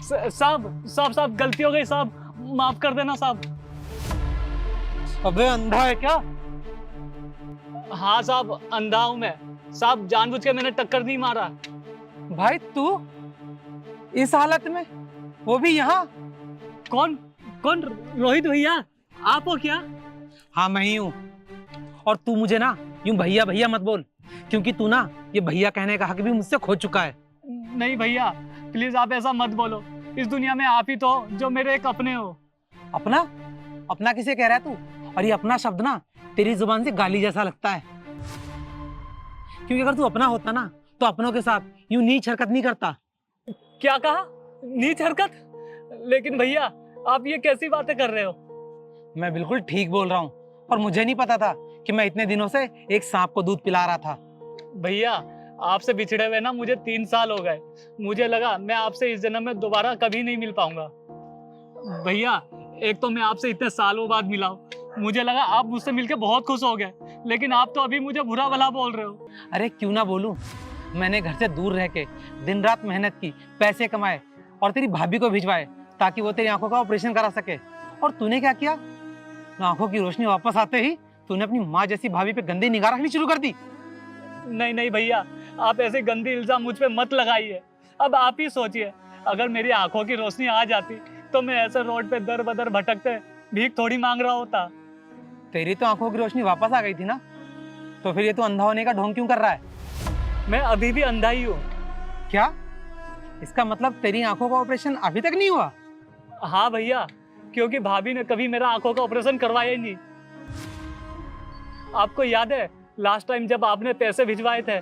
साहब साहब साहब गलती हो गई साहब, माफ कर देना साहब। अबे अंधा है क्या? हाँ साहब अंधा हूं मैं साहब, जानबूझ के मैंने टक्कर नहीं मारा। भाई तू इस हालत में, वो भी यहाँ? कौन कौन? रोहित भैया आप हो क्या? हाँ मैं ही हूँ। और तू मुझे ना यूं भैया भैया मत बोल, क्योंकि तू ना ये भैया कहने का हक भी मुझसे खो चुका है। नहीं भैया प्लीज आप ऐसा मत बोलो, इस दुनिया में आप ही तो हो जो मेरे एक अपने हो। अपना? अपना किसे कह रहा है तू? और ये अपना शब्द ना तेरी जुबान से गाली जैसा लगता है, क्योंकि अगर तू अपना होता ना तो अपनों के साथ यूं नीच हरकत नहीं करता। क्या कहा? नीच हरकत? लेकिन भैया आप ये कैसी बातें कर रहे हो? मैं बिल्कुल ठीक बोल रहा हूँ, और मुझे नहीं पता था कि मैं इतने दिनों से एक सांप को दूध पिला रहा था। भैया आपसे बिछड़े हुए ना मुझे 3 साल हो गए, मुझे लगा मैं आपसे इस जन्म में दोबारा कभी नहीं मिल पाऊंगा। भैया एक तो मैं आपसे इतने सालों बाद मिला हूँ, मुझे लगा आप मुझसे मिलके बहुत खुश हो गए, लेकिन आप तो अभी मुझे बुरा भला बोल रहे हो। अरे क्यों ना बोलूं, मैंने घर से दूर रह के दिन रात मेहनत की, पैसे कमाए और तेरी भाभी को भिजवाए ताकि वो तेरी आंखों का ऑपरेशन करा सके। और तूने क्या किया? आंखों की रोशनी वापस आते ही तूने अपनी माँ जैसी भाभी पे गंदी निगाह रखनी शुरू कर दी। नहीं नहीं भैया आप ऐसे गंदे इल्जाम मुझ पे मत लगाइए। अब आप ही सोचिए, अगर मेरी आंखों की रोशनी आ जाती तो मैं ऐसे रोड पे दर बदर भटकते भीख थोड़ी मांग रहा होता। तेरी तो आंखों की रोशनी वापस आ गई थी ना, तो फिर ये तू अंधा होने का ढोंग क्यों कर रहा है? मैं अभी भी अंधा ही हूँ। क्या इसका मतलब तेरी आंखों का ऑपरेशन अभी तक नहीं हुआ? हाँ भैया, क्योंकि भाभी ने कभी मेरा आंखों का ऑपरेशन करवाया ही नहीं। आपको याद है लास्ट टाइम जब आपने पैसे भिजवाए थे?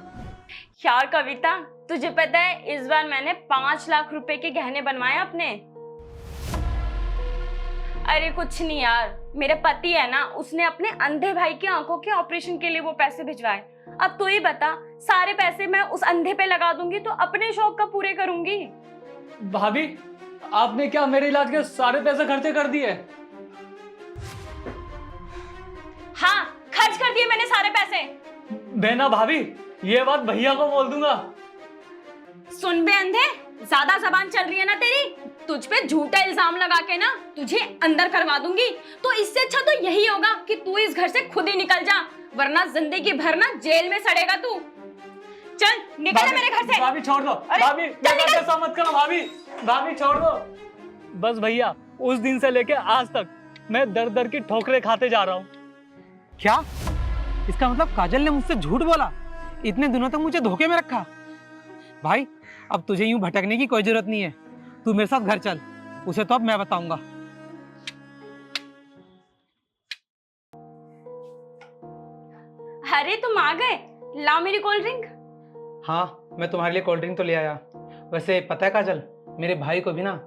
यार कविता, तुझे पता है इस बार मैंने 5 लाख रुपए के गहने बनवाए अपने। अरे कुछ नहीं यार, मेरे पति है ना, उसने अपने अंधे भाई की आंखों के ऑपरेशन के लिए वो पैसे भिजवाए। अब तू ही बता, सारे पैसे मैं उस अंधे पे लगा दूंगी तो अपने शौक का पूरे करूंगी। भाभी आपने क्या मेरे इलाज के सारे पैसे खर्चे कर दिए? हाँ, खर्च कर दिए मैंने सारे पैसे। बेना भाभी ये बात भैया को बोल दूंगा। सुन बे अंधे, ज्यादा जबान चल रही है ना तेरी, तुझ पे झूठा इल्जाम लगा के ना तुझे अंदर करवा दूंगी। तो इससे अच्छा तो यही होगा कि तू इस घर से खुद ही निकल जा, वरना जिंदगी भर ना जेल में सड़ेगा तू। चल निकल जा मेरे घर से। भाभी छोड़ दो। अरे, भाभी चल निकल। ऐसा मत करो भाभी, भाभी छोड़ दो। बस भैया उस दिन से लेके आज तक मैं दर दर की ठोकरें खाते जा रहा हूँ। क्या इसका मतलब काजल ने मुझसे झूठ बोला? इतने दिनों तक मुझे धोखे में रखा। भाई अब तुझे यूं भटकने की कोई जरूरत नहीं है, तू मेरे साथ घर चल, उसे तो अब मैं बताऊंगा। अरे तुम आ गए, लाओ मेरी कोल्ड ड्रिंक। हाँ मैं तुम्हारे लिए कोल्ड ड्रिंक तो ले आया। वैसे पता है काजल, मेरे भाई को भी ना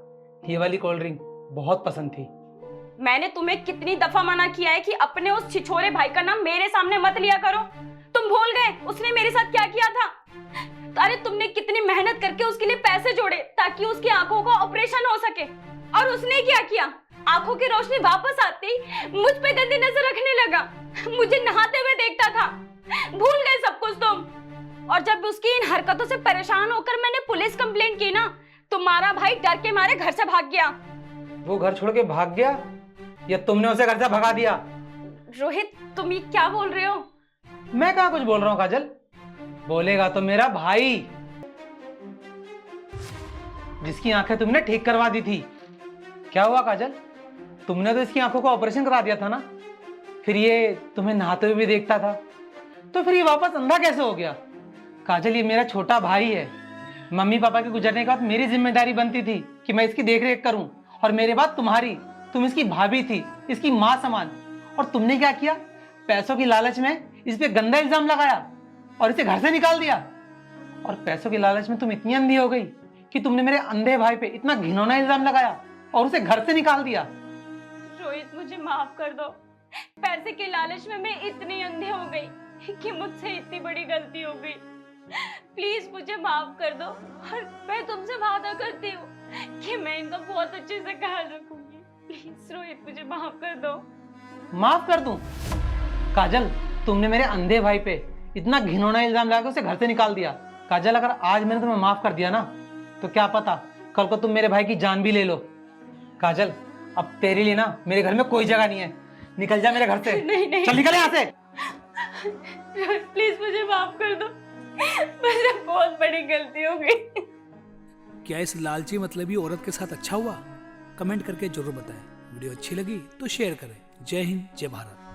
ये वाली कोल्ड ड्रिंक बहुत पसंद थी। मैंने तुम्हें कितनी दफा मना किया है कि अपने उस छिछोरे भाई का नाम मेरे सामने मत लिया करो। तुम भूल गए उसने मेरे साथ क्या किया था? अरे तुमने कितनी मेहनत करके उसके लिए पैसे जोड़े ताकि उसकी आंखों का ऑपरेशन हो सके, और उसने क्या किया? आंखों की रोशनी वापस आती मुझ पे गंदी नजर रखने लगा, मुझे नहाते हुए देखता था। भूल गए सब कुछ तुम। और जब उसकी इन हरकतों से परेशान होकर मैंने पुलिस कंप्लेंट की ना, तुम्हारा भाई डर के मारे घर से भाग गया। वो घर छोड़ के भाग गया या तुमने उसे घर से भगा दिया? रोहित तुम ये क्या बोल रहे हो? मैं कहाँ कुछ बोल रहा हूँ काजल, बोलेगा तो मेरा भाई, जिसकी आंखें तुमने ठीक करवा दी थी। क्या हुआ काजल, तुमने तो इसकी आंखों का ऑपरेशन करा दिया था ना, फिर ये तुम्हें नहाते हुए भी देखता था, तो फिर ये वापस अंधा कैसे हो गया? काजल ये मेरा छोटा भाई है, मम्मी पापा के गुजरने के बाद मेरी जिम्मेदारी बनती थी कि मैं इसकी देख रेख करूं, और मेरे बाद तुम्हारी। तुम इसकी भाभी थी, इसकी माँ समान, और तुमने क्या किया? पैसों की लालच में इस पे गंदा इल्जाम लगाया और इसे घर से निकाल दिया। और पैसों की लालच में तुम इतनी अंधी हो गई कि तुमने मेरे अंधे भाई पे इतना घिनौना इल्जाम लगाया और उसे घर से निकाल दिया। रोहित मुझे माफ कर दो, पैसे के लालच में मैं इतनी अंधी हो गई कि मुझसे इतनी बड़ी गलती हो गई। प्लीज मुझे माफ कर दो, और मैं तुमसे वादा करती हूँ कि मैं इनका बहुत अच्छे से ख्याल रखूंगी। प्लीज रोहित मुझे माफ कर दो। माफ कर दूं? काजल तुमने मेरे अंधे भाई पे इतना घिनौना इल्जाम लगा के उसे घर से निकाल दिया। काजल अगर आज मैंने तुम्हें माफ कर दिया ना, तो क्या पता कल को तुम मेरे भाई की जान भी ले लो। काजल, अब तेरे लिए ना मेरे घर में कोई जगह नहीं है, निकल जा मेरे घर से। नहीं नहीं चल निकल यहाँ से। प्लीज मुझे माफ कर दो, मुझसे बहुत बड़ी गलती हो गई। क्या इस लालची मतलबी औरत के साथ अच्छा हुआ? कमेंट करके जरूर बताएं। वीडियो अच्छी लगी तो शेयर करें। जय हिंद, जय भारत।